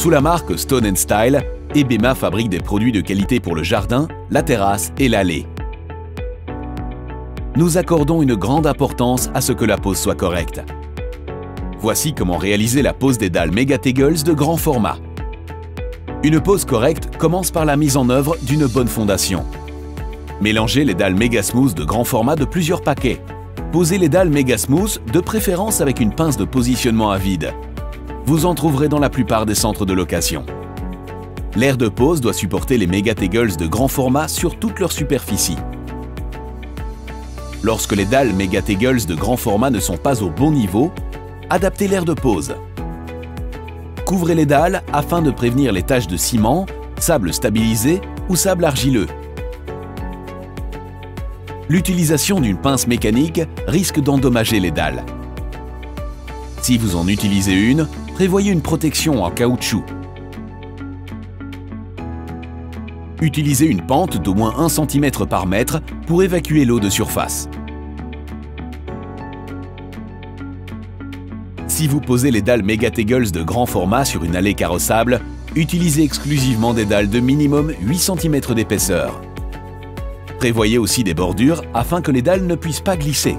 Sous la marque Stone & Style, Ebema fabrique des produits de qualité pour le jardin, la terrasse et l'allée. Nous accordons une grande importance à ce que la pose soit correcte. Voici comment réaliser la pose des dalles Megateagles de grand format. Une pose correcte commence par la mise en œuvre d'une bonne fondation. Mélangez les dalles Mega Smooth de grand format de plusieurs paquets. Posez les dalles Mega Smooth, de préférence avec une pince de positionnement à vide. Vous en trouverez dans la plupart des centres de location. L'aire de pose doit supporter les Megateagles de grand format sur toute leur superficie. Lorsque les dalles Megateagles de grand format ne sont pas au bon niveau, adaptez l'aire de pose. Couvrez les dalles afin de prévenir les taches de ciment, sable stabilisé ou sable argileux. L'utilisation d'une pince mécanique risque d'endommager les dalles. Si vous en utilisez une, prévoyez une protection en caoutchouc. Utilisez une pente d'au moins 1 cm par mètre pour évacuer l'eau de surface. Si vous posez les dalles Megateagles de grand format sur une allée carrossable, utilisez exclusivement des dalles de minimum 8 cm d'épaisseur. Prévoyez aussi des bordures afin que les dalles ne puissent pas glisser.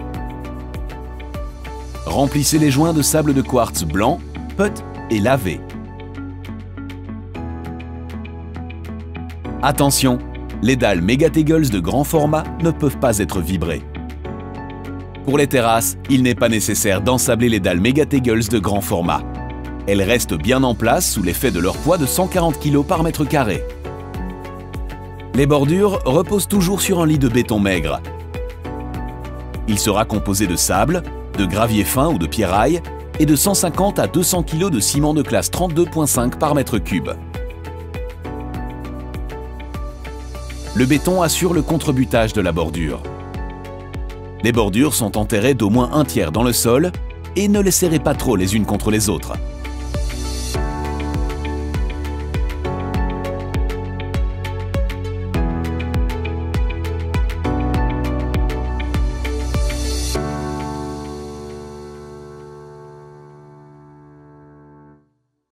Remplissez les joints de sable de quartz blanc, putt et lavé. Attention, les dalles Megateagles de grand format ne peuvent pas être vibrées. Pour les terrasses, il n'est pas nécessaire d'ensabler les dalles Megateagles de grand format. Elles restent bien en place sous l'effet de leur poids de 140 kg par mètre carré. Les bordures reposent toujours sur un lit de béton maigre. Il sera composé de sable, de gravier fin ou de pierraille et de 150 à 200 kg de ciment de classe 32.5 par mètre cube. Le béton assure le contrebutage de la bordure. Les bordures sont enterrées d'au moins 1/3 dans le sol et ne les serrez pas trop les unes contre les autres.